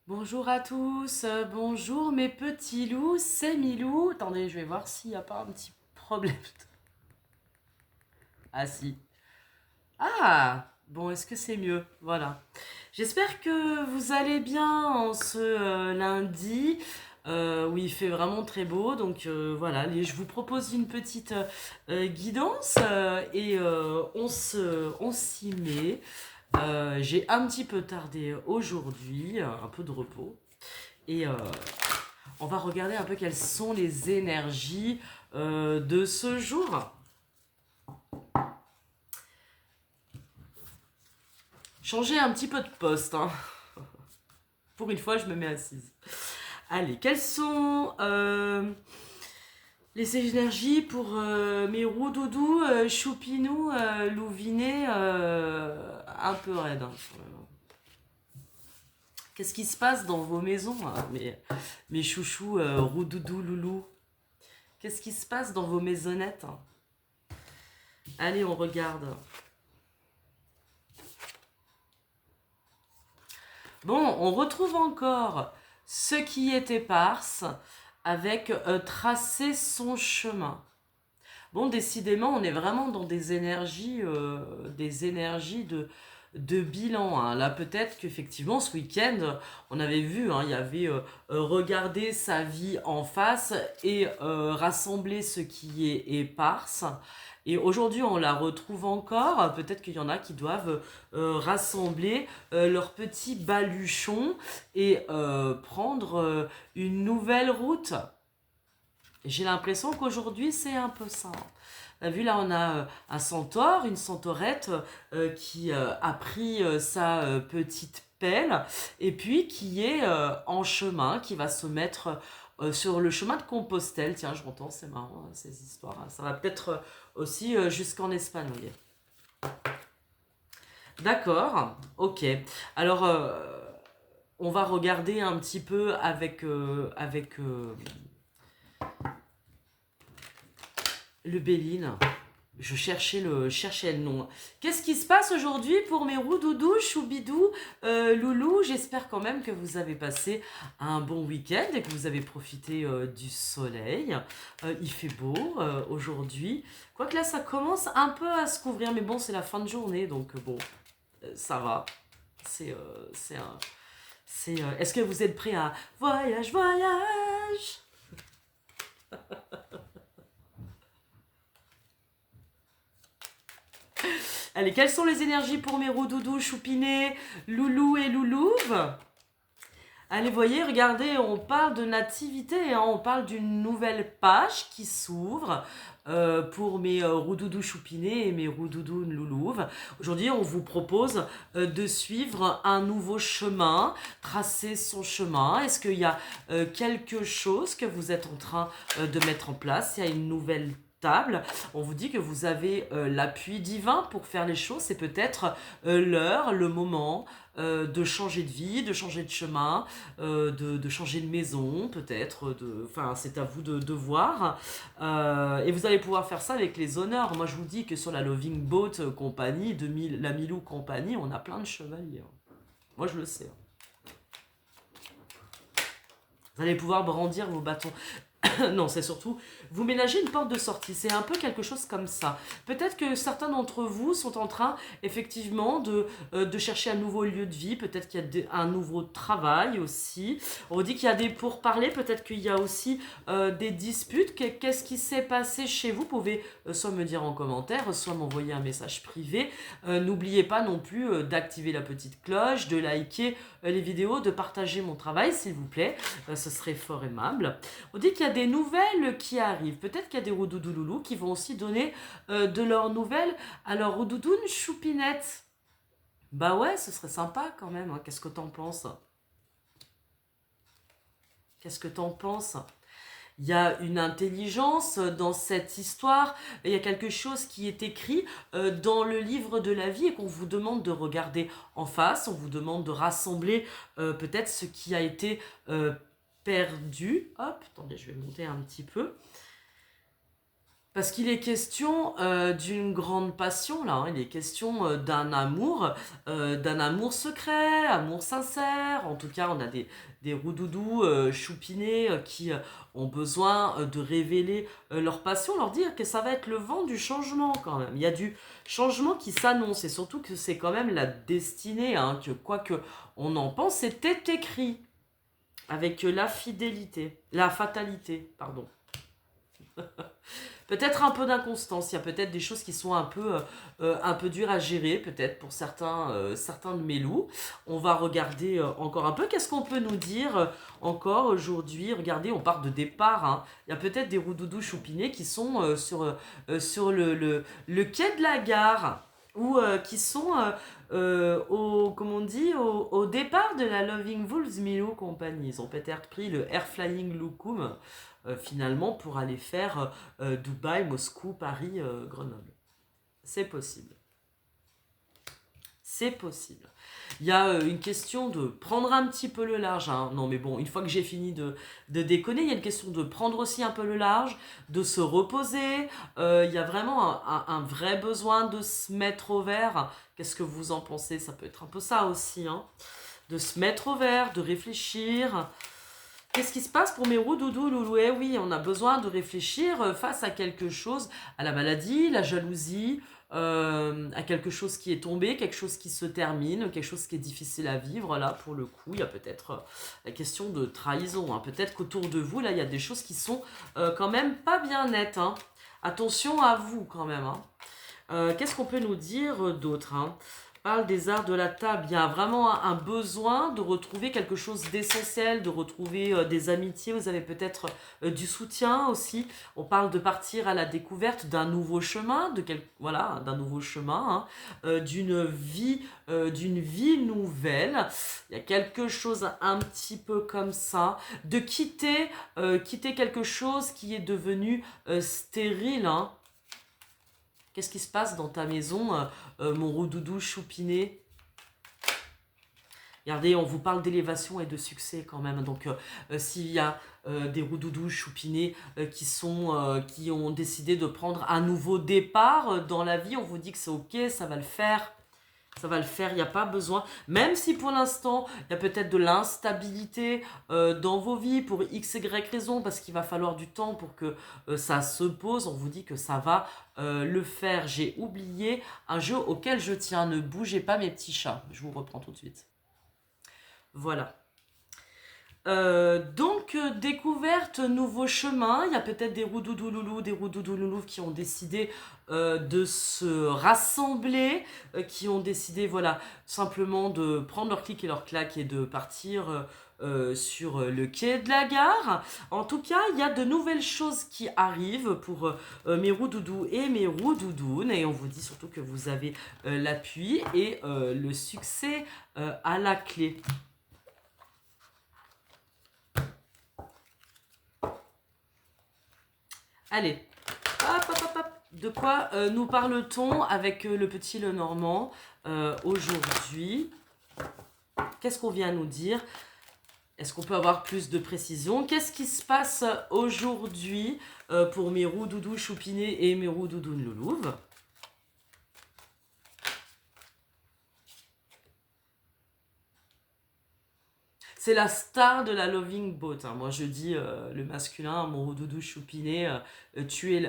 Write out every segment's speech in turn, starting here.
Bonjour à tous, bonjour mes petits loups, c'est Milou. Attendez, je vais voir s'il n'y a pas un petit problème. Ah si. Ah, bon, est-ce que c'est mieux? Voilà. J'espère que vous allez bien en ce lundi où il fait vraiment très beau. Donc voilà, je vous propose une petite guidance et on s'y met. J'ai un petit peu tardé aujourd'hui, un peu de repos. Et on va regarder un peu quelles sont les énergies de ce jour. Changer un petit peu de poste, hein. Pour une fois, je me mets assise. Allez, quelles sont les énergies pour mes roudoudous, choupinous, louvinets, un peu raides, hein, quand même. Qu'est-ce qui se passe dans vos maisons, hein, mes chouchous, roudoudous, loulous? Qu'est-ce qui se passe dans vos maisonnettes, hein? Allez, on regarde. Bon, on retrouve encore ce qui est éparse avec tracer son chemin. Bon, décidément, on est vraiment dans des énergies de bilan, hein. Là, peut-être qu'effectivement, ce week-end, on avait vu, hein, il y avait regarder sa vie en face et rassembler ce qui est éparse. Et aujourd'hui, on la retrouve encore. Peut-être qu'il y en a qui doivent rassembler leurs petits baluchons et prendre une nouvelle route. J'ai l'impression qu'aujourd'hui, c'est un peu ça. T'as vu, là, on a un centaure, une centaurette qui a pris sa petite pelle et puis qui est en chemin, qui va se mettre sur le chemin de Compostelle. Tiens, je m'entends, c'est marrant, hein, ces histoires, hein. Ça va peut-être aussi jusqu'en Espagne, vous voyez. D'accord, ok. Alors, on va regarder un petit peu avec le Béline. Je cherchais le nom. Qu'est-ce qui se passe aujourd'hui pour mes roudoudous, choubidous, loulous? J'espère quand même que vous avez passé un bon week-end et que vous avez profité du soleil. Il fait beau aujourd'hui. Quoique là, ça commence un peu à se couvrir, mais bon, c'est la fin de journée, donc bon, ça va. C'est un... Est-ce que vous êtes prêts à voyage, voyage? Allez, quelles sont les énergies pour mes roudoudous, choupinés, loulous et loulouves? Allez, voyez, regardez, on parle de nativité, hein, on parle d'une nouvelle page qui s'ouvre pour mes roudoudous choupinés et mes roudoudous loulouves. Aujourd'hui, on vous propose de suivre un nouveau chemin, tracer son chemin. Est-ce qu'il y a quelque chose que vous êtes en train de mettre en place? Il y a une nouvelle table. On vous dit que vous avez l'appui divin pour faire les choses. C'est peut-être l'heure, le moment de changer de vie, de changer de chemin, de changer de maison, peut-être. Enfin, c'est à vous de voir. Et vous allez pouvoir faire ça avec les honneurs. Moi, je vous dis que sur la Loving Boat compagnie, la Milou compagnie, on a plein de chevaliers. Moi, je le sais. Vous allez pouvoir brandir vos bâtons. Non, c'est surtout vous ménagez une porte de sortie. C'est un peu quelque chose comme ça. Peut-être que certains d'entre vous sont en train effectivement de chercher un nouveau lieu de vie. Peut-être qu'il y a un nouveau travail aussi. On dit qu'il y a des pourparlers. Peut-être qu'il y a aussi des disputes. Qu'est-ce qui s'est passé chez vous? Vous pouvez soit me dire en commentaire, soit m'envoyer un message privé. N'oubliez pas non plus d'activer la petite cloche, de liker les vidéos, de partager mon travail s'il vous plaît. Ce serait fort aimable. On dit qu'il y a des nouvelles qui arrivent. Peut-être qu'il y a des roudoudouloulous qui vont aussi donner de leurs nouvelles à leur roudoudoune choupinette. Bah ouais, ce serait sympa quand même, hein. Qu'est-ce que t'en penses? Qu'est-ce que t'en penses? Il y a une intelligence dans cette histoire, il y a quelque chose qui est écrit dans le livre de la vie et qu'on vous demande de regarder en face, on vous demande de rassembler peut-être ce qui a été perdu. Hop, attendez, je vais monter un petit peu. Parce qu'il est question d'une grande passion, là, hein. Il est question d'un amour secret, amour sincère. En tout cas, on a des roudoudous choupinés qui ont besoin de révéler leur passion, leur dire que ça va être le vent du changement quand même. Il y a du changement qui s'annonce et surtout que c'est quand même la destinée, hein, que quoi que on en pense, c'était écrit avec la fatalité, pardon. Peut-être un peu d'inconstance, il y a peut-être des choses qui sont un peu dures à gérer, peut-être pour certains de mes loups. On va regarder encore un peu, qu'est-ce qu'on peut nous dire encore aujourd'hui. Regardez, on part de départ, hein. Il y a peut-être des roudoudous choupinés qui sont sur le quai de la gare, ou qui sont comment on dit, au départ de la Loving Wolves Milou Company. Ils ont peut-être pris le Air Flying Loukoum finalement pour aller faire Dubaï, Moscou, Paris, Grenoble. C'est possible. C'est possible. Il y a une question de prendre un petit peu le large, hein. Non mais bon, une fois que j'ai fini de déconner, il y a une question de prendre aussi un peu le large, de se reposer. Il y a vraiment un vrai besoin de se mettre au vert. Qu'est-ce que vous en pensez? Ça peut être un peu ça aussi, hein. De se mettre au vert, de réfléchir. Qu'est-ce qui se passe pour mes doudou, loulou? Eh oui, on a besoin de réfléchir face à quelque chose, à la maladie, la jalousie, à quelque chose qui est tombé, quelque chose qui se termine, quelque chose qui est difficile à vivre. Là, pour le coup, il y a peut-être la question de trahison, hein. Peut-être qu'autour de vous, là, il y a des choses qui sont quand même pas bien nettes, hein. Attention à vous quand même, hein. Qu'est-ce qu'on peut nous dire d'autre, hein? Parle des arts de la table. Il y a vraiment un besoin de retrouver quelque chose d'essentiel, de retrouver des amitiés. Vous avez peut-être du soutien aussi. On parle de partir à la découverte d'un nouveau chemin, voilà, d'un nouveau chemin, hein, d'une vie nouvelle. Il y a quelque chose un petit peu comme ça, de quitter quelque chose qui est devenu stérile, hein. Qu'est-ce qui se passe dans ta maison, mon roudoudou choupiné? Regardez, on vous parle d'élévation et de succès quand même. Donc, s'il y a des roudoudous choupinés qui ont décidé de prendre un nouveau départ dans la vie, on vous dit que c'est ok, ça va le faire. Ça va le faire, il n'y a pas besoin. Même si pour l'instant, il y a peut-être de l'instabilité dans vos vies pour x, y raison, parce qu'il va falloir du temps pour que ça se pose. On vous dit que ça va le faire. J'ai oublié un jeu auquel je tiens. Ne bougez pas mes petits chats. Je vous reprends tout de suite. Voilà. Donc, découverte, nouveau chemin. Il y a peut-être des roudoudoulous, des roudoudoulous qui ont décidé de se rassembler, qui ont décidé, voilà, simplement de prendre leur clic et leur claque et de partir sur le quai de la gare. En tout cas, il y a de nouvelles choses qui arrivent pour mes roudoudous et mes roudoudounes. Et on vous dit surtout que vous avez l'appui et le succès à la clé. Allez, hop, hop, hop, hop. De quoi nous parle-t-on avec le petit Lenormand aujourd'hui? Qu'est-ce qu'on vient nous dire? Est-ce qu'on peut avoir plus de précision? Qu'est-ce qui se passe aujourd'hui pour mes roudoudous choupinés et mes roudoudous loulouves? C'est la star de la Loving Boat, hein. Moi, je dis le masculin, mon roudoudou choupiné, tu es,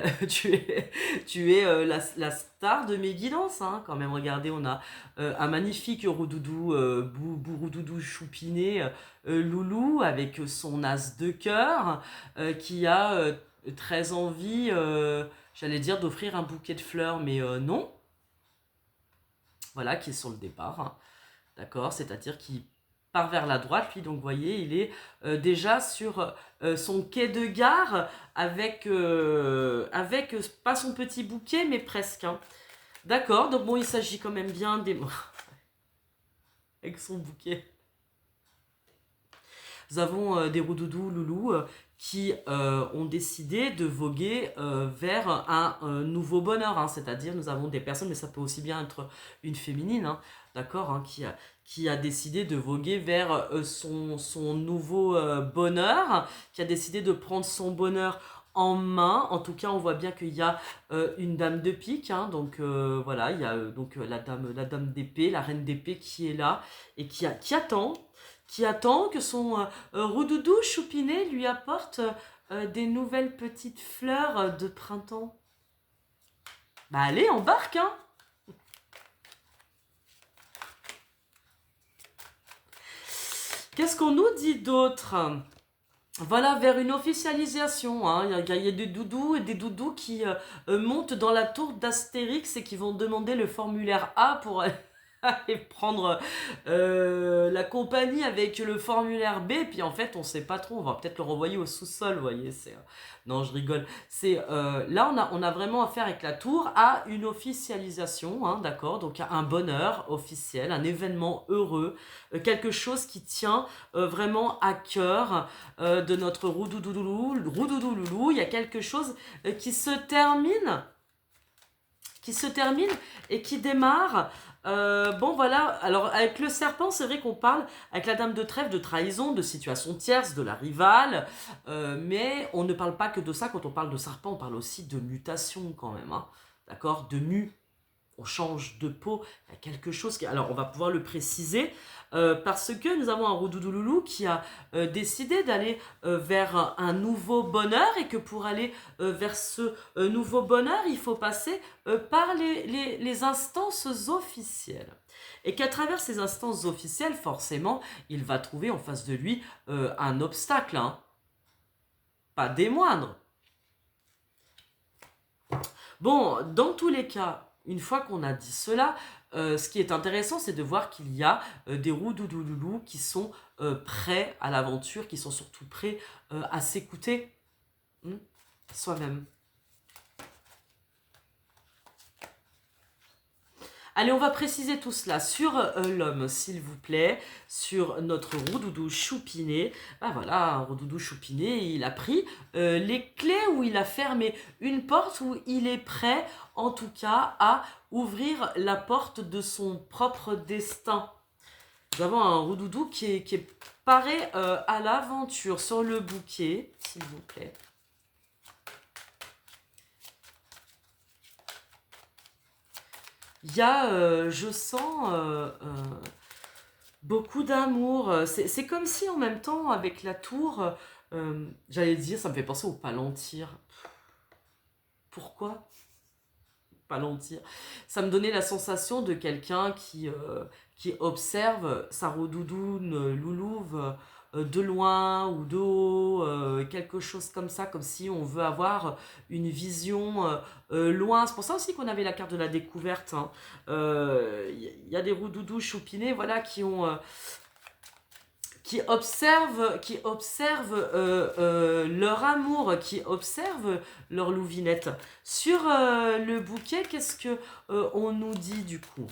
tu es la star de mes guidances, hein. Quand même, regardez, on a un magnifique roudoudou, roudoudou choupiné, loulou, avec son as de cœur, qui a très envie, j'allais dire, d'offrir un bouquet de fleurs, mais non. Voilà, qui est sur le départ, hein. D'accord, c'est-à-dire qu'il part vers la droite, puis donc vous voyez, il est déjà sur son quai de gare avec, pas son petit bouquet, mais presque, hein. D'accord, donc bon, il s'agit quand même bien des... avec son bouquet. Nous avons des roudoudous loulous qui ont décidé de voguer vers un nouveau bonheur, hein. C'est-à-dire nous avons des personnes, mais ça peut aussi bien être une féminine, hein, d'accord, hein, qui a décidé de voguer vers son nouveau bonheur, qui a décidé de prendre son bonheur en main. En tout cas, on voit bien qu'il y a une dame de pique, hein, donc voilà, il y a donc la dame d'épée, la reine d'épée qui est là et qui attend que son roudoudou choupinet lui apporte des nouvelles petites fleurs de printemps. Bah allez, embarque, hein! Qu'est-ce qu'on nous dit d'autre? Voilà, vers une officialisation, hein. Il y a des doudous et des doudous qui montent dans la tour d'Astérix et qui vont demander le formulaire A pour aller prendre la compagnie avec le formulaire B. Puis en fait, on sait pas trop, on va peut-être le renvoyer au sous-sol, vous voyez. Non, je rigole. Là, on a vraiment affaire avec la tour à une officialisation, hein, d'accord? Donc à un bonheur officiel, un événement heureux, quelque chose qui tient vraiment à cœur de notre Roudoudoulou. Il y a quelque chose qui se termine et qui démarre. Bon voilà, alors avec le serpent, c'est vrai qu'on parle, avec la dame de trèfle, de trahison, de situation tierce, de la rivale, mais on ne parle pas que de ça. Quand on parle de serpent, on parle aussi de mutation quand même, hein, d'accord, de on change de peau, il y a quelque chose qui... Alors, on va pouvoir le préciser, parce que nous avons un Roudoudoulou qui a décidé d'aller vers un nouveau bonheur, et que pour aller vers ce nouveau bonheur, il faut passer par les instances officielles. Et qu'à travers ces instances officielles, forcément, il va trouver en face de lui un obstacle, hein. Pas des moindres. Bon, dans tous les cas, une fois qu'on a dit cela, ce qui est intéressant, c'est de voir qu'il y a des roudoudoulous qui sont prêts à l'aventure, qui sont surtout prêts à s'écouter soi-même. Allez, on va préciser tout cela sur l'homme, s'il vous plaît, sur notre Roudoudou choupinet. Ah voilà, un Roudoudou choupinet, il a pris les clés, où il a fermé une porte, où il est prêt, en tout cas, à ouvrir la porte de son propre destin. Nous avons un Roudoudou qui est paré à l'aventure. Sur le bouquet, s'il vous plaît. Il y a, je sens, beaucoup d'amour. C'est comme si en même temps, avec la tour, j'allais dire, ça me fait penser au Palantir. Pourquoi Palantir? Ça me donnait la sensation de quelqu'un qui observe sa roudoudoune loulouve de loin ou de haut, quelque chose comme ça, comme si on veut avoir une vision loin. C'est pour ça aussi qu'on avait la carte de la découverte, hein. Y a des roudoudous choupinés, voilà, qui observent leur amour, qui observent leur louvinette. Sur le bouquet, qu'est-ce que on nous dit du coup?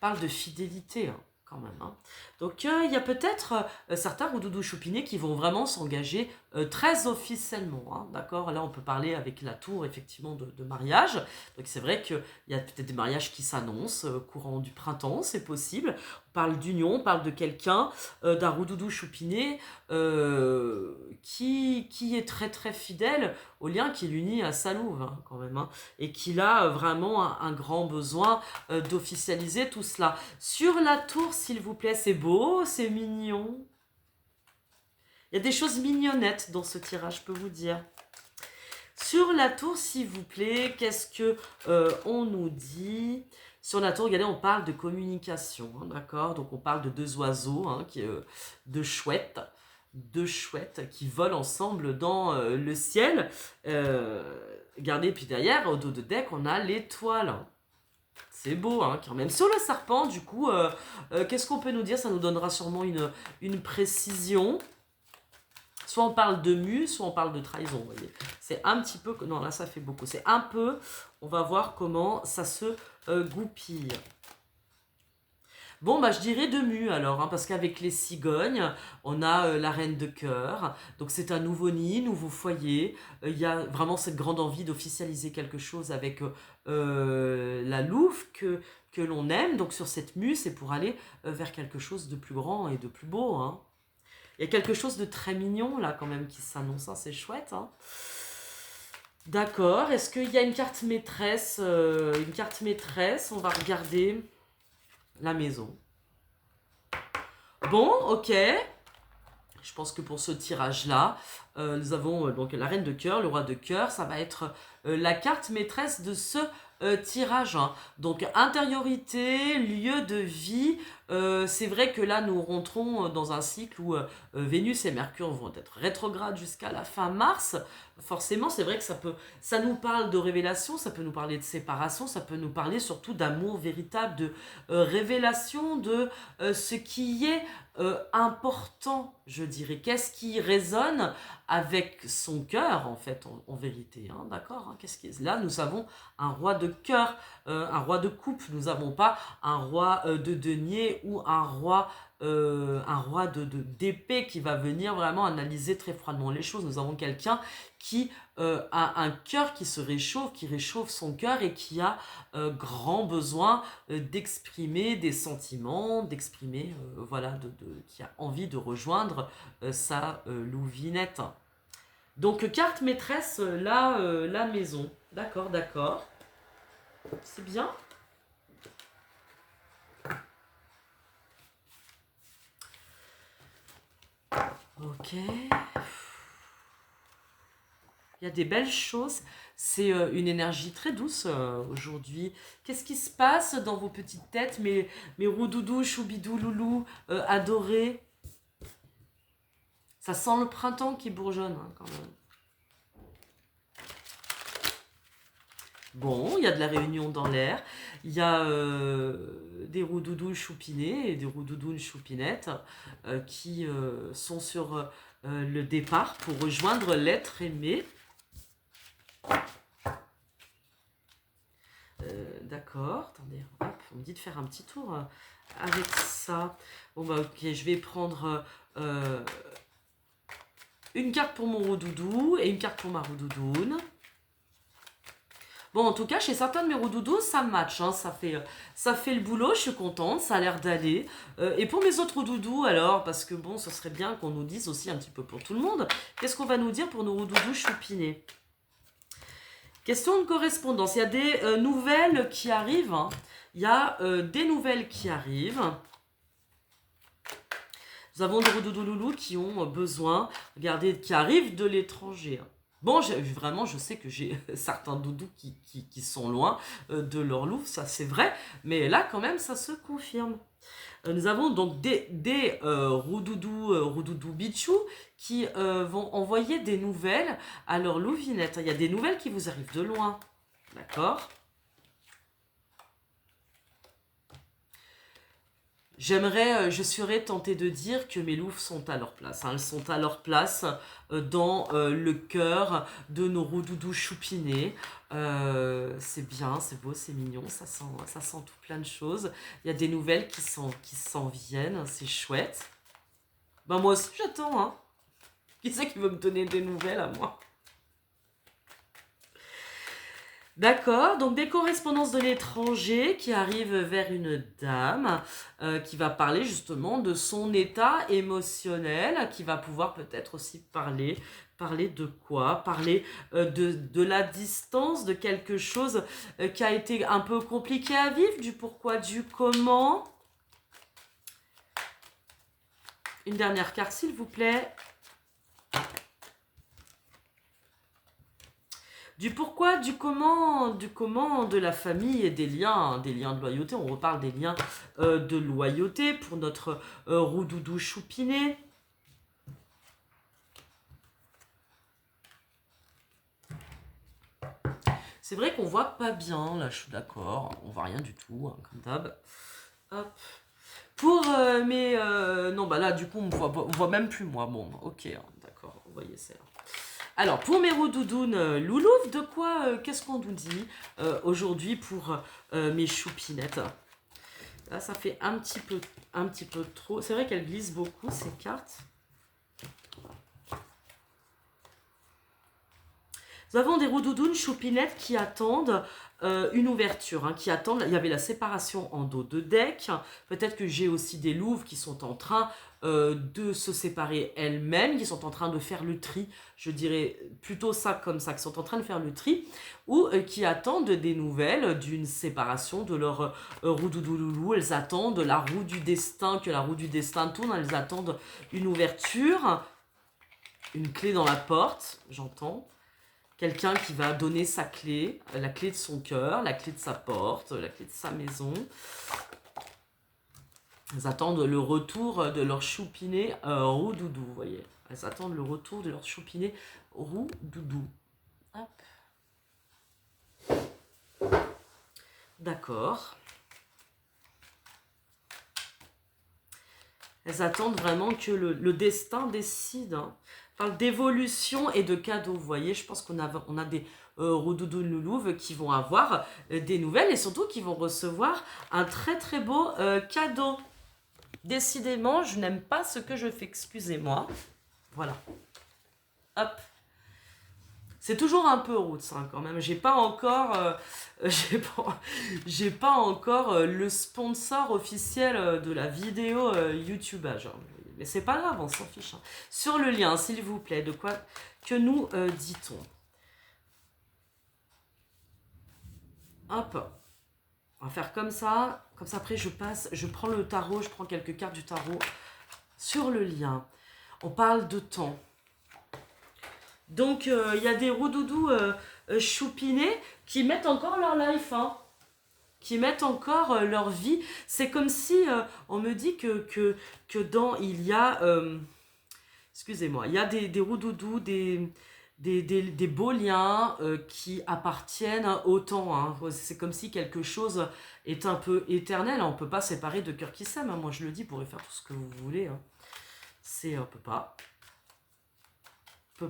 Parle de fidélité, hein, quand même, hein. Donc il y a peut-être certains roudoudous choupinés qui vont vraiment s'engager très officiellement, hein, d'accord. Là on peut parler avec la tour effectivement de mariage. Donc c'est vrai qu'il y a peut-être des mariages qui s'annoncent courant du printemps, c'est possible. On parle d'union, on parle de quelqu'un, d'un roudoudou choupiné qui est très très fidèle au lien qui l'unit à sa louve, hein, quand même, hein, et qu'il a vraiment un grand besoin d'officialiser tout cela. Sur la tour, s'il vous plaît, c'est beau, c'est mignon. Il y a des choses mignonnettes dans ce tirage, je peux vous dire. Sur la tour, s'il vous plaît, qu'est-ce que on nous dit? Sur la tour, regardez, on parle de communication, hein, d'accord? Donc on parle de deux oiseaux, hein, deux chouettes qui volent ensemble dans le ciel. Regardez, puis derrière, au dos de deck, on a l'étoile. C'est beau, hein, quand même. Sur le serpent, du coup, qu'est-ce qu'on peut nous dire? Ça nous donnera sûrement une précision. Soit on parle de mue, soit on parle de trahison, vous voyez. C'est un petit peu... Non, là, ça fait beaucoup. C'est un peu... On va voir comment ça se goupille. Bon, bah, je dirais de mue, alors, hein, parce qu'avec les cigognes, on a la reine de cœur. Donc, c'est un nouveau nid, nouveau foyer. Il y a vraiment cette grande envie d'officialiser quelque chose avec la louve que l'on aime. Donc sur cette mue, c'est pour aller vers quelque chose de plus grand et de plus beau. Hein. Il y a quelque chose de très mignon là quand même qui s'annonce, hein, c'est chouette. Hein. D'accord, est-ce qu'il y a une carte maîtresse Une carte maîtresse, on va regarder la maison. Bon, ok. Je pense que pour ce tirage-là, nous avons donc la reine de cœur, le roi de cœur. Ça va être la carte maîtresse de ce tirage. Hein. Donc intériorité, lieu de vie. C'est vrai que là, nous rentrons dans un cycle où Vénus et Mercure vont être rétrogrades jusqu'à la fin mars. Forcément, c'est vrai que ça nous parle de révélation, ça peut nous parler de séparation, ça peut nous parler surtout d'amour véritable, de révélation de ce qui est important, je dirais. Qu'est-ce qui résonne avec son cœur, en fait, en vérité. Hein, d'accord, hein, là, nous avons un roi de cœur, un roi de coupe. Nous n'avons pas un roi de denier ou un roi d'épée qui va venir vraiment analyser très froidement les choses. Nous avons quelqu'un qui a un cœur qui se réchauffe, qui réchauffe son cœur et qui a grand besoin d'exprimer des sentiments, d'exprimer, voilà, qui a envie de rejoindre sa louvinette. Donc, carte maîtresse, la maison. D'accord, d'accord. C'est bien. Ok. Il y a des belles choses. C'est une énergie très douce aujourd'hui. Qu'est-ce qui se passe dans vos petites têtes, mes roudoudous, choubidou, loulou, adorés? Ça sent le printemps qui bourgeonne, hein, quand même. Bon, il y a de la réunion dans l'air. Il y a des roudoudous choupinés et des roudoudous choupinettes qui sont sur le départ pour rejoindre l'être aimé. D'accord, attendez, hop, on me dit de faire un petit tour avec ça. Bon bah ok, je vais prendre une carte pour mon roudoudou et une carte pour ma roudoudoune. Bon, en tout cas, chez certains de mes roudoudous, ça match, hein, ça fait le boulot, je suis contente, ça a l'air d'aller. Et pour mes autres roudoudous, alors, parce que bon, ce serait bien qu'on nous dise aussi un petit peu pour tout le monde, qu'est-ce qu'on va nous dire pour nos roudoudous choupinés? Question de correspondance. Il y a des nouvelles qui arrivent. Hein. Il y a des nouvelles qui arrivent. Nous avons des roudoudous qui ont besoin, regardez, qui arrivent de l'étranger. Bon, vraiment, je sais que j'ai certains doudous qui sont loin de leur louve, ça c'est vrai. Mais là, quand même, ça se confirme. Nous avons donc des roudoudous bichou qui vont envoyer des nouvelles à leur louvinette. Il y a des nouvelles qui vous arrivent de loin. D'accord ? je serais tentée de dire que mes louves sont à leur place. Hein. Elles sont à leur place dans le cœur de nos roudoudous choupinés. C'est bien, c'est beau, c'est mignon, ça sent tout plein de choses. Il y a des nouvelles qui s'en viennent, c'est chouette. Ben moi aussi j'attends, hein. Qui c'est qui veut me donner des nouvelles à moi? D'accord, donc des correspondances de l'étranger qui arrivent vers une dame qui va parler justement de son état émotionnel, qui va pouvoir peut-être aussi parler de quoi? Parler de la distance, de quelque chose qui a été un peu compliqué à vivre, du pourquoi, du comment. Une dernière carte s'il vous plaît. Du pourquoi, du comment de la famille et des liens de loyauté. On reparle des liens de loyauté pour notre roudoudou choupiné. C'est vrai qu'on voit pas bien, là je suis d'accord, on voit rien du tout, hein, comme d'hab. Hop. Pour mes... non, bah là du coup on voit même plus moi. Bon, ok, hein, d'accord, vous voyez c'est... Alors, pour mes roudoudounes loulouves, de quoi, qu'est-ce qu'on nous dit aujourd'hui pour mes choupinettes? Là, ça fait un petit peu trop. C'est vrai qu'elles glissent beaucoup, ces cartes. Nous avons des roudoudounes choupinettes qui attendent une ouverture, hein, qui attendent. Il y avait la séparation en dos de deck. Peut-être que j'ai aussi des louves qui sont en train de se séparer elles-mêmes, qui sont en train de faire le tri. Je dirais plutôt ça comme ça, qui sont en train de faire le tri, ou qui attendent des nouvelles d'une séparation de leur roudoudoulou. Elles attendent la roue du destin, que la roue du destin tourne. Elles attendent une ouverture, une clé dans la porte, j'entends. Quelqu'un qui va donner sa clé, la clé de son cœur, la clé de sa porte, la clé de sa maison. Elles attendent le retour de leur choupinet roux-doudou, vous voyez. Elles attendent le retour de leur choupinet roux-doudou. Hop. D'accord. Elles attendent vraiment que le destin décide. Hein. Parle d'évolution et de cadeaux, vous voyez. Je pense qu'on a des roudoudou loulouves qui vont avoir des nouvelles et surtout qui vont recevoir un très très beau cadeau. Décidément, je n'aime pas ce que je fais, excusez-moi. Voilà. Hop. C'est toujours un peu roots hein, quand même. J'ai pas encore, j'ai pas encore le sponsor officiel de la vidéo YouTubeage. Hein. Mais c'est pas grave, on s'en fiche. Hein. Sur le lien, s'il vous plaît, de quoi que nous dit-on? Hop. On va faire comme ça. Comme ça, après, je prends le tarot, je prends quelques cartes du tarot sur le lien. On parle de temps. Donc, il y a des roudoudous choupinés qui mettent encore leur life, hein, qui mettent encore leur vie. C'est comme si on me dit que il y a... excusez-moi, il y a des roudoudous, des beaux liens qui appartiennent au temps. Hein. C'est comme si quelque chose est un peu éternel. On ne peut pas séparer de cœur qui s'aime. Hein. Moi, je le dis, vous pourrez faire tout ce que vous voulez. Hein. On peut pas.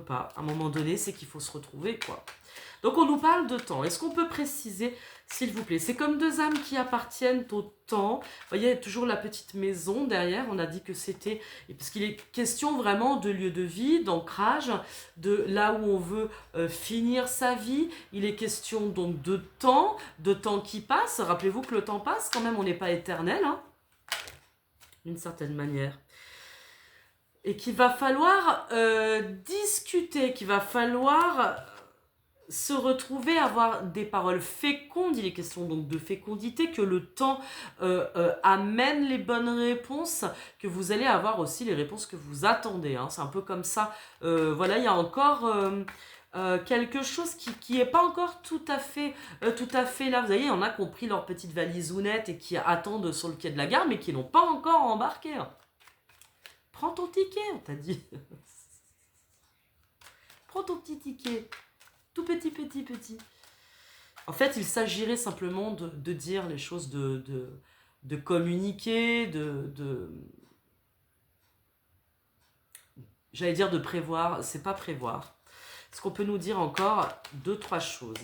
Pas. À un moment donné, c'est qu'il faut se retrouver, quoi. Donc, on nous parle de temps. Est-ce qu'on peut préciser, s'il vous plaît? C'est comme deux âmes qui appartiennent au temps. Vous voyez, il y a toujours la petite maison derrière. On a dit que c'était... Parce qu'il est question vraiment de lieu de vie, d'ancrage, de là où on veut finir sa vie. Il est question donc de temps qui passe. Rappelez-vous que le temps passe, quand même, on n'est pas éternel, hein, d'une certaine manière. Et qu'il va falloir discuter, qu'il va falloir se retrouver, avoir des paroles fécondes. Il est question donc de fécondité, que le temps amène les bonnes réponses, que vous allez avoir aussi les réponses que vous attendez. Hein. C'est un peu comme ça. Voilà, il y a encore... quelque chose qui n'est pas encore tout à fait là. Vous voyez, il y en a qui ont pris leur petite valisounette et qui attendent sur le quai de la gare, mais qui n'ont pas encore embarqué. Hein. Prends ton ticket, on t'a dit. Prends ton petit ticket. Tout petit. En fait, il s'agirait simplement de dire les choses, de communiquer, j'allais dire de prévoir, c'est pas prévoir. Est-ce qu'on peut nous dire encore 2-3 choses?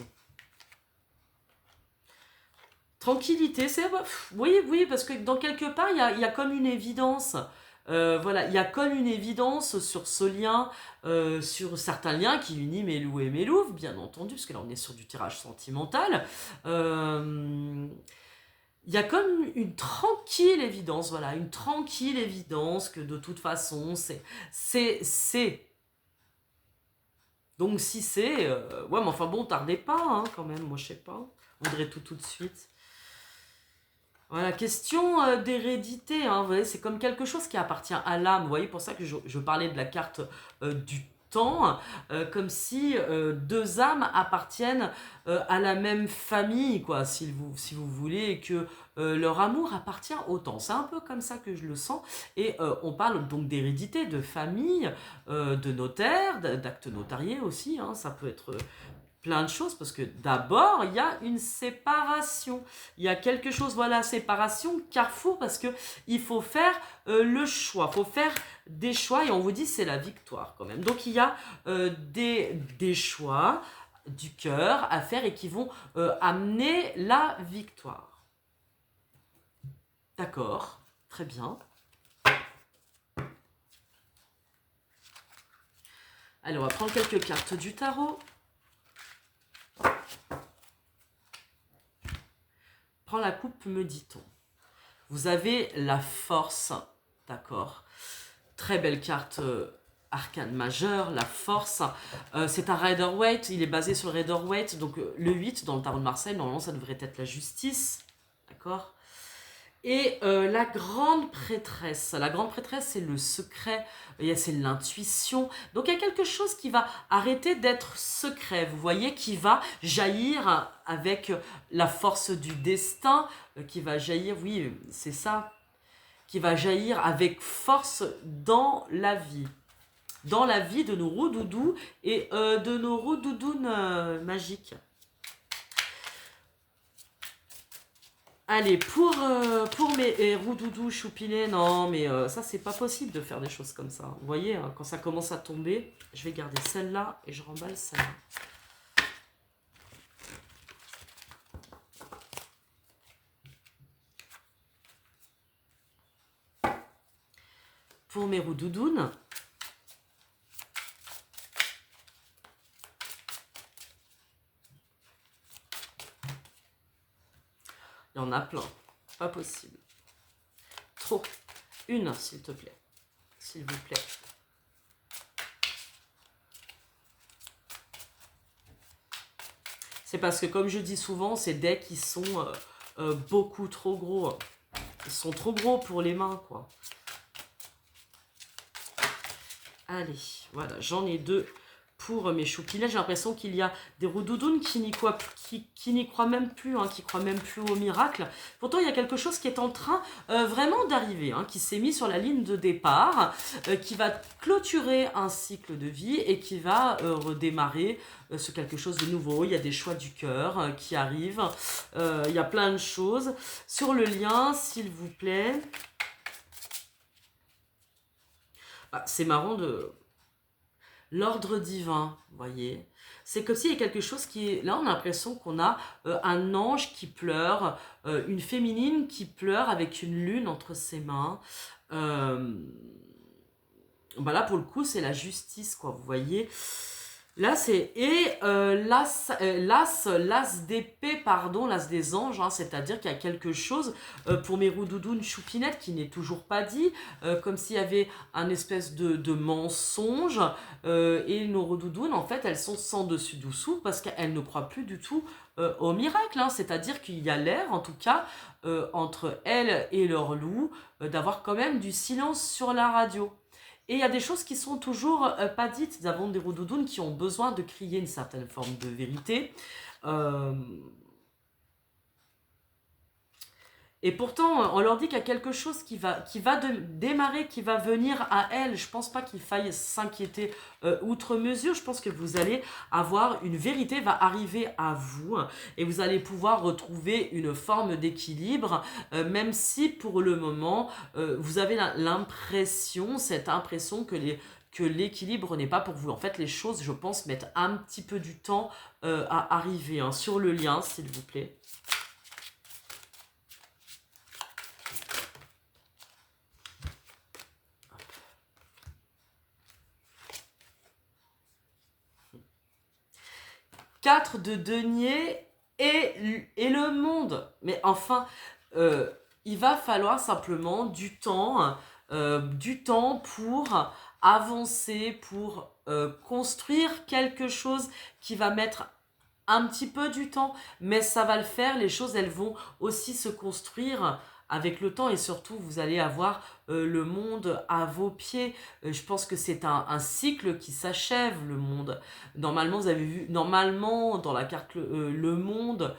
Tranquillité, c'est... Oui, parce que dans quelque part, il y a comme une évidence. Voilà, il y a comme une évidence sur ce lien, sur certains liens qui unissent Mélou et Mélouve, bien entendu, parce que là on est sur du tirage sentimental. Il y a comme une tranquille évidence, voilà, une tranquille évidence que de toute façon, c'est. Donc si c'est... ouais, mais enfin bon, tardez pas, hein, quand même, moi je sais pas. On dirait tout de suite. Voilà, question d'hérédité, hein, vous voyez, c'est comme quelque chose qui appartient à l'âme, vous voyez, pour ça que je parlais de la carte du temps, comme si deux âmes appartiennent à la même famille, quoi, si vous voulez, et que leur amour appartient au temps. C'est un peu comme ça que je le sens, et on parle donc d'hérédité, de famille, de notaire, d'actes notariés aussi, hein, ça peut être... plein de choses, parce que d'abord, il y a une séparation. Il y a quelque chose, voilà, séparation, carrefour, parce que il faut faire le choix. Il faut faire des choix, et on vous dit c'est la victoire quand même. Donc, il y a des choix du cœur à faire et qui vont amener la victoire. D'accord, très bien. Alors, on va prendre quelques cartes du tarot. Prends la coupe, me dit-on. Vous avez la force, d'accord. Très belle carte arcane majeure, la force. C'est un Rider-Waite, il est basé sur le Rider-Waite, donc le 8 dans le tarot de Marseille, normalement ça devrait être la justice, d'accord. Et la grande prêtresse, c'est le secret, c'est l'intuition. Donc il y a quelque chose qui va arrêter d'être secret, vous voyez, qui va jaillir avec la force du destin, qui va jaillir, oui, c'est ça, qui va jaillir avec force dans la vie. Dans la vie de nos roudoudous et de nos roudoudounes magiques. Allez, pour mes roudoudous choupinets, non, mais ça, c'est pas possible de faire des choses comme ça. Vous voyez, hein, quand ça commence à tomber, je vais garder celle-là et je remballe celle-là. Pour mes roudoudounes, il y en a plein. Pas possible. Trop. Une, s'il te plaît. S'il vous plaît. C'est parce que, comme je dis souvent, ces decks, ils sont beaucoup trop gros. Ils sont trop gros pour les mains, quoi. Allez, voilà, j'en ai deux pour mes choupinets. J'ai l'impression qu'il y a des roudoudounes qui n'y croient même plus, hein, qui croient même plus au miracle. Pourtant, il y a quelque chose qui est en train vraiment d'arriver, hein, qui s'est mis sur la ligne de départ, qui va clôturer un cycle de vie et qui va redémarrer sur quelque chose de nouveau. Il y a des choix du cœur qui arrivent. Il y a plein de choses. Sur le lien, s'il vous plaît. Ah, c'est marrant de... L'ordre divin, vous voyez. C'est comme s'il y a quelque chose qui est... Là, on a l'impression qu'on a un ange qui pleure, une féminine qui pleure avec une lune entre ses mains. Bah là, pour le coup, c'est la justice, quoi, vous voyez. Là, c'est... Et l'as d'épée, pardon, l'as des anges, hein, c'est-à-dire qu'il y a quelque chose pour mes roudoudounes choupinettes qui n'est toujours pas dit, comme s'il y avait un espèce de mensonge, et nos roudoudounes, en fait, elles sont sans dessus dessous parce qu'elles ne croient plus du tout au miracle, hein, c'est-à-dire qu'il y a l'air, en tout cas, entre elles et leur loup, d'avoir quand même du silence sur la radio. Et il y a des choses qui sont toujours pas dites. Nous avons des roudoudounes qui ont besoin de crier une certaine forme de vérité. Et pourtant, on leur dit qu'il y a quelque chose qui va démarrer, qui va venir à elles. Je ne pense pas qu'il faille s'inquiéter outre mesure. Je pense que vous allez avoir une vérité va arriver à vous et vous allez pouvoir retrouver une forme d'équilibre, même si pour le moment, vous avez cette impression que l'équilibre n'est pas pour vous. En fait, les choses, je pense, mettent un petit peu du temps à arriver. Hein. Sur le lien, s'il vous plaît. Quatre de denier et le monde. Mais enfin, il va falloir simplement du temps pour avancer, pour construire quelque chose qui va mettre un petit peu du temps, mais ça va le faire. Les choses, elles vont aussi se construire avec le temps et surtout, vous allez avoir le monde à vos pieds. Je pense que c'est un cycle qui s'achève, le monde. Normalement, vous avez vu, normalement, dans la carte le monde,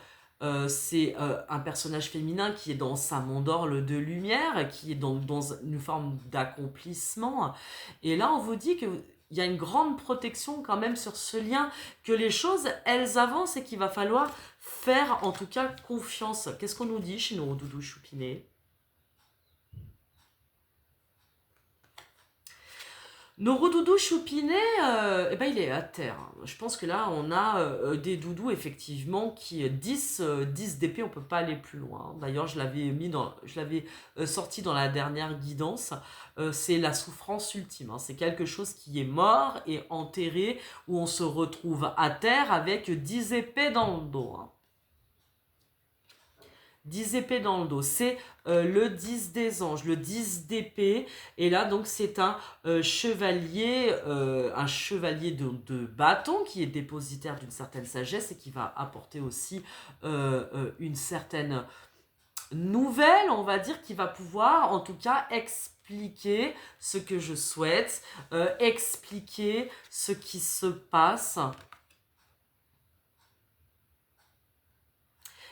c'est un personnage féminin qui est dans sa mandorle de lumière, qui est dans une forme d'accomplissement. Et là, on vous dit que il y a une grande protection quand même sur ce lien, que les choses, elles avancent et qu'il va falloir faire en tout cas confiance. Qu'est-ce qu'on nous dit chez nos doudous choupinés? Nos doudous choupinés, eh ben, il est à terre. Je pense que là, on a des doudous, effectivement, qui 10 d'épée, on peut pas aller plus loin. D'ailleurs, je l'avais sorti dans la dernière guidance. C'est la souffrance ultime, hein. C'est quelque chose qui est mort et enterré, où on se retrouve à terre avec 10 épées dans le dos, hein. 10 épées dans le dos, c'est le 10 des anges, le 10 d'épée, et là donc c'est un chevalier de bâton qui est dépositaire d'une certaine sagesse et qui va apporter aussi une certaine nouvelle, on va dire, qui va pouvoir en tout cas expliquer ce que je souhaite, expliquer ce qui se passe.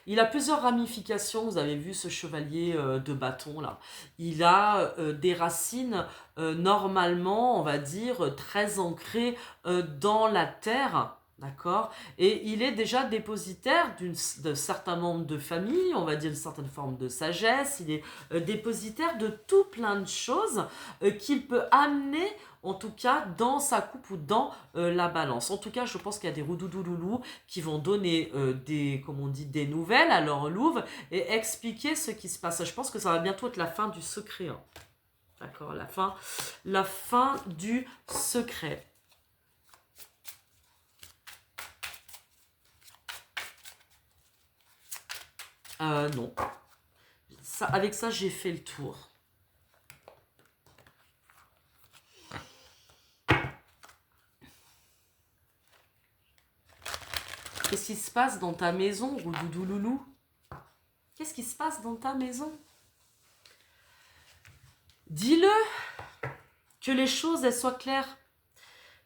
Il a plusieurs ramifications, vous avez vu ce chevalier de bâton là. Il a des racines normalement, on va dire, très ancrées dans la terre. D'accord. Et il est déjà dépositaire d'un certain nombre de familles, on va dire une certaine forme de sagesse. Il est dépositaire de tout plein de choses qu'il peut amener, en tout cas, dans sa coupe ou dans la balance. En tout cas, je pense qu'il y a des roudoudouloulous qui vont donner comme on dit, des nouvelles à leur louve et expliquer ce qui se passe. Je pense que ça va bientôt être la fin du secret, hein. D'accord, la fin du secret. Non. Avec ça, j'ai fait le tour. Qu'est-ce qui se passe dans ta maison, Roudoudouloulou? Qu'est-ce qui se passe dans ta maison? Dis-le, que les choses elles soient claires,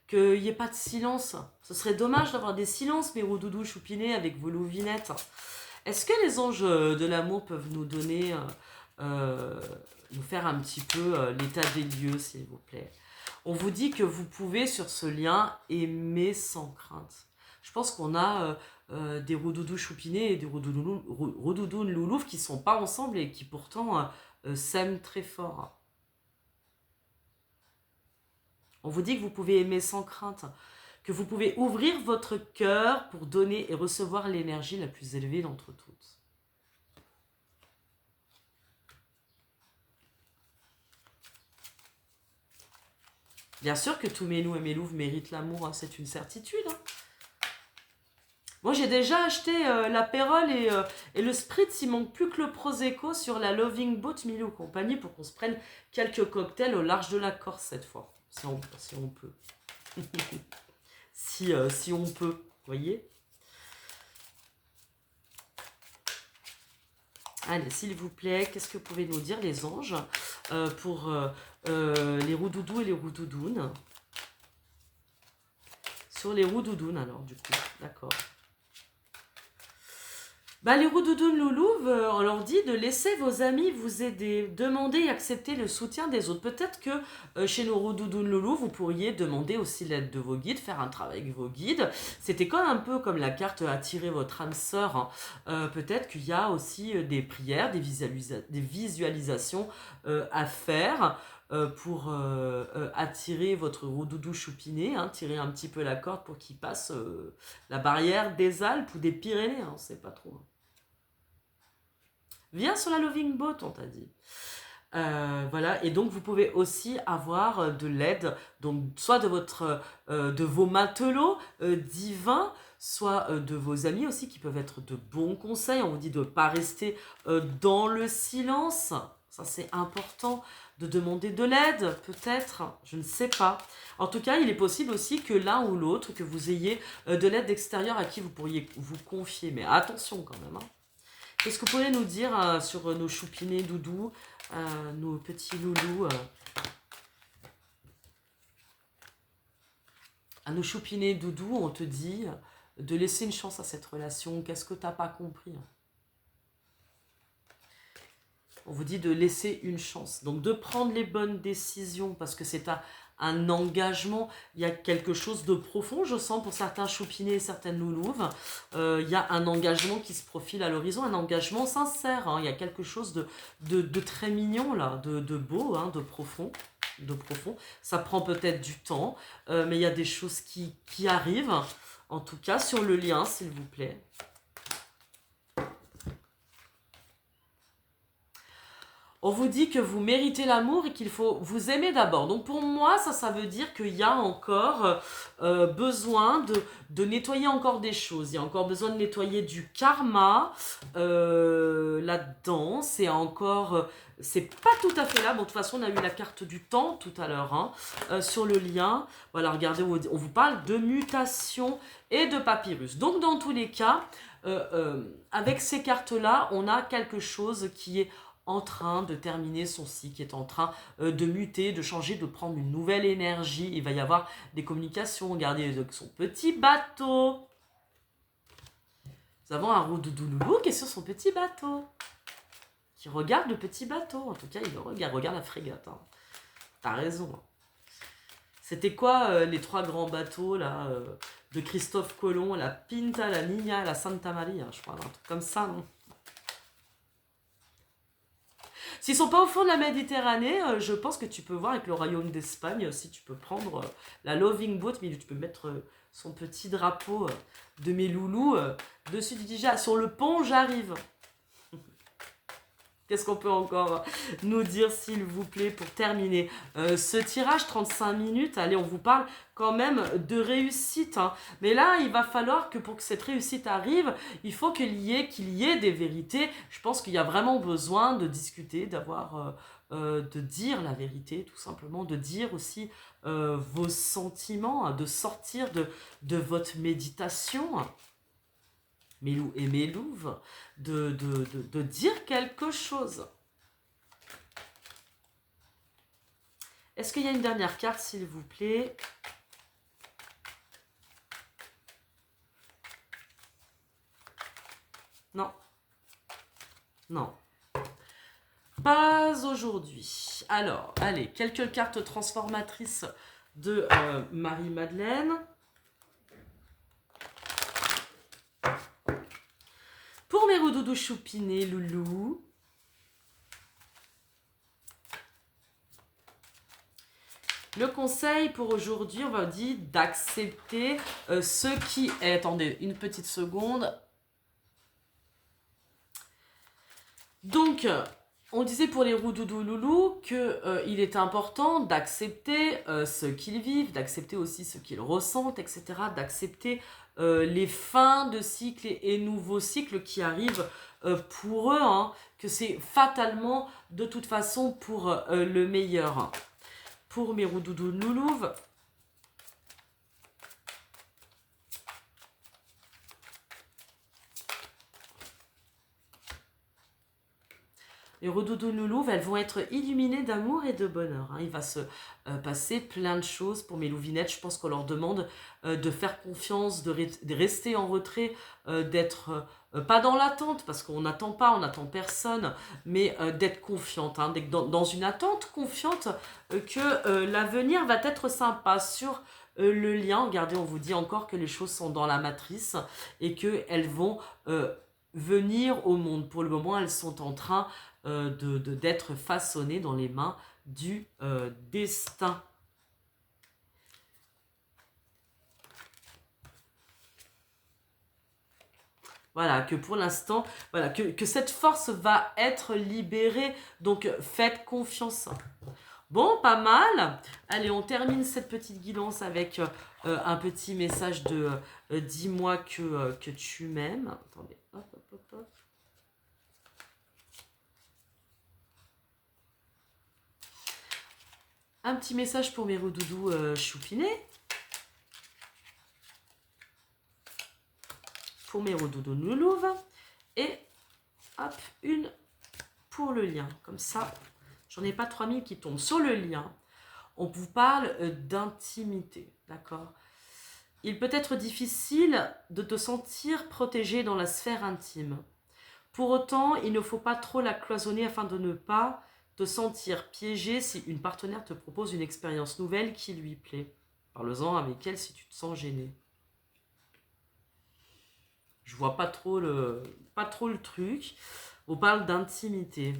qu'il n'y ait pas de silence. Ce serait dommage d'avoir des silences, mes roudoudous choupinés avec vos louvinettes. Est-ce que les anges de l'amour peuvent nous donner, nous faire un petit peu l'état des lieux, s'il vous plaît? On vous dit que vous pouvez, sur ce lien, aimer sans crainte. Je pense qu'on a des roudoudous choupinés et des roudoudous loulouf qui ne sont pas ensemble et qui pourtant s'aiment très fort. On vous dit que vous pouvez aimer sans crainte, que vous pouvez ouvrir votre cœur pour donner et recevoir l'énergie la plus élevée d'entre toutes. Bien sûr que tous mes loups et mes louves méritent l'amour, hein, c'est une certitude. Hein. Moi, j'ai déjà acheté l'apérole et le spritz. Il manque plus que le prosecco sur la Loving Boat Milou Compagnie pour qu'on se prenne quelques cocktails au large de la Corse cette fois. Si on peut. si on peut, vous voyez. Allez, s'il vous plaît, qu'est-ce que vous pouvez nous dire, les anges, pour les roudoudous et les roudoudounes? Sur les roudoudounes, alors, du coup, d'accord. Bah, les roudoudounes loulouves, on leur dit de laisser vos amis vous aider, demander et accepter le soutien des autres. Peut-être que chez nos roudoudounes loulous, vous pourriez demander aussi l'aide de vos guides, faire un travail avec vos guides. C'était quand même un peu comme la carte attirer votre âme sœur, hein. Peut-être qu'il y a aussi des prières, des visualisations à faire. Pour attirer votre roudoudou choupiné, hein, tirer un petit peu la corde pour qu'il passe la barrière des Alpes ou des Pyrénées, hein, on ne sait pas trop. Viens sur la Loving Boat, on t'a dit. Voilà, et donc vous pouvez aussi avoir de l'aide, donc soit de vos matelots divins, soit de vos amis aussi qui peuvent être de bons conseils. On vous dit de ne pas rester dans le silence, ça c'est important, de demander de l'aide peut-être, je ne sais pas. En tout cas, il est possible aussi que l'un ou l'autre, que vous ayez de l'aide extérieure à qui vous pourriez vous confier, mais attention quand même, hein. Qu'est-ce que vous pourriez nous dire sur nos choupinés doudous, nos petits loulous À nos choupinés doudous, on te dit de laisser une chance à cette relation. Qu'est-ce que tu n'as pas compris? On vous dit de laisser une chance. Donc de prendre les bonnes décisions parce que c'est un engagement. Il y a quelque chose de profond, je sens, pour certains choupinés et certaines loulouves. Il y a un engagement qui se profile à l'horizon, un engagement sincère, hein. Il y a quelque chose de très mignon, là, de beau, hein, de profond. de profond. Ça prend peut-être du temps, mais il y a des choses qui arrivent. En tout cas, sur le lien, s'il vous plaît. On vous dit que vous méritez l'amour et qu'il faut vous aimer d'abord. Donc pour moi, ça veut dire qu'il y a encore besoin de nettoyer encore des choses. Il y a encore besoin de nettoyer du karma là-dedans. C'est encore... c'est pas tout à fait là. Bon, de toute façon, on a eu la carte du temps tout à l'heure hein, sur le lien. Voilà, regardez, on vous parle de mutation et de papyrus. Donc dans tous les cas, avec ces cartes-là, on a quelque chose qui est en train de terminer son cycle, qui est en train de muter, de changer, de prendre une nouvelle énergie. Il va y avoir des communications. Regardez son petit bateau. Nous avons un roux-doudou-loulou qui est sur son petit bateau. Qui regarde le petit bateau. En tout cas, il le regarde. Regarde la frégate. Hein. T'as raison. C'était quoi les 3 grands bateaux là de Christophe Colomb? La Pinta, la Niña, la Santa Maria, je crois. Un truc comme ça, non? S'ils sont pas au fond de la Méditerranée, je pense que tu peux voir avec le royaume d'Espagne, si tu peux prendre la Loving Boat, mais tu peux mettre son petit drapeau de mes loulous dessus du déjà. Sur le pont, j'arrive. Qu'est-ce qu'on peut encore nous dire, s'il vous plaît, pour terminer ce tirage, 35 minutes. Allez, on vous parle quand même de réussite. Hein. Mais là, il va falloir que pour que cette réussite arrive, il faut qu'il y ait des vérités. Je pense qu'il y a vraiment besoin de discuter, d'avoir, de dire la vérité, tout simplement, de dire aussi vos sentiments, de sortir de votre méditation. Mélou et Mélouve, de dire quelque chose. Est-ce qu'il y a une dernière carte, s'il vous plaît? Non. Non. Pas aujourd'hui. Alors, allez, quelques cartes transformatrices de Marie-Madeleine. Pour mes roudoudous choupinés, loulou. Le conseil pour aujourd'hui, on va dire d'accepter ce qui est... Attendez, une petite seconde. Donc, on disait pour les roudoudous loulous qu'il est important d'accepter ce qu'ils vivent, d'accepter aussi ce qu'ils ressentent, etc. D'accepter les fins de cycle et nouveaux cycles qui arrivent pour eux, hein, que c'est fatalement de toute façon pour le meilleur. Pour mes roudoudous loulouves, les roudoudous loulouves, elles vont être illuminées d'amour et de bonheur. Hein. Il va se passer plein de choses pour mes louvinettes. Je pense qu'on leur demande de faire confiance, de rester en retrait, d'être pas dans l'attente, parce qu'on n'attend pas, on n'attend personne, mais d'être confiante, hein, d'être dans une attente confiante que l'avenir va être sympa. Sur le lien, regardez, on vous dit encore que les choses sont dans la matrice et qu'elles vont venir au monde. Pour le moment, elles sont en train d'être façonnées dans les mains du destin. Voilà, que pour l'instant, voilà, que cette force va être libérée. Donc, faites confiance. Bon, pas mal. Allez, on termine cette petite guidance avec un petit message de dis-moi que tu m'aimes. Attendez, hop, hop, hop, hop. Un petit message pour mes roudoudous choupinés. Pour mes roudoudous loulouves. Et hop, une pour le lien. Comme ça, j'en ai pas 3000 qui tombent. Sur le lien, on vous parle d'intimité. D'accord ? Il peut être difficile de te sentir protégé dans la sphère intime. Pour autant, il ne faut pas trop la cloisonner afin de ne pas te sentir piégé si une partenaire te propose une expérience nouvelle qui lui plaît. Parle-en avec elle si tu te sens gêné. Je vois pas trop le truc. On parle d'intimité.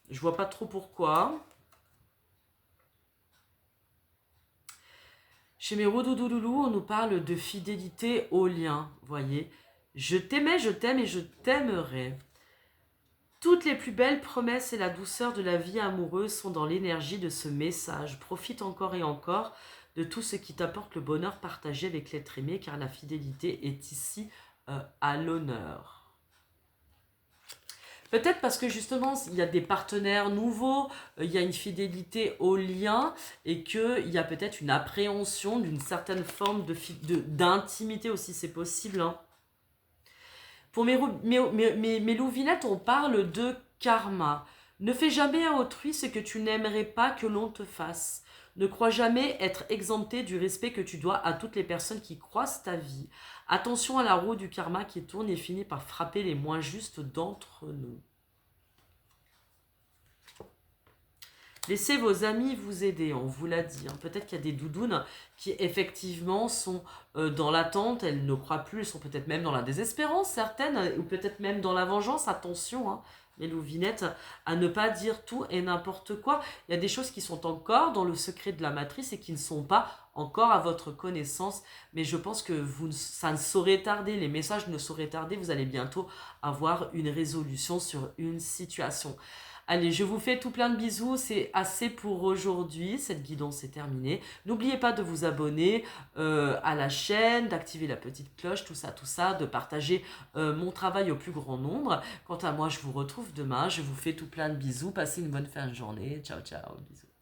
Je vois pas trop pourquoi. Chez mes roudoudoulous, on nous parle de fidélité au lien, voyez. Je t'aimais, je t'aime et je t'aimerai. Toutes les plus belles promesses et la douceur de la vie amoureuse sont dans l'énergie de ce message. Profite encore et encore de tout ce qui t'apporte le bonheur partagé avec l'être aimé, car la fidélité est ici à l'honneur. Peut-être parce que justement, il y a des partenaires nouveaux, il y a une fidélité au lien et qu'il y a peut-être une appréhension d'une certaine forme d'intimité aussi, c'est possible. Hein. Pour mes louvinettes, on parle de karma. Ne fais jamais à autrui ce que tu n'aimerais pas que l'on te fasse. Ne crois jamais être exempté du respect que tu dois à toutes les personnes qui croisent ta vie. Attention à la roue du karma qui tourne et finit par frapper les moins justes d'entre nous. Laissez vos amis vous aider, on vous l'a dit. Hein. Peut-être qu'il y a des doudounes qui effectivement sont dans l'attente, elles ne croient plus, elles sont peut-être même dans la désespérance, certaines, ou peut-être même dans la vengeance. Attention, hein, mes louvinettes, à ne pas dire tout et n'importe quoi. Il y a des choses qui sont encore dans le secret de la matrice et qui ne sont pas encore à votre connaissance. Mais je pense que ça ne saurait tarder, les messages ne sauraient tarder. Vous allez bientôt avoir une résolution sur une situation. Allez, je vous fais tout plein de bisous, c'est assez pour aujourd'hui, cette guidance est terminée. N'oubliez pas de vous abonner à la chaîne, d'activer la petite cloche, tout ça, de partager mon travail au plus grand nombre. Quant à moi, je vous retrouve demain, je vous fais tout plein de bisous, passez une bonne fin de journée, ciao ciao, bisous.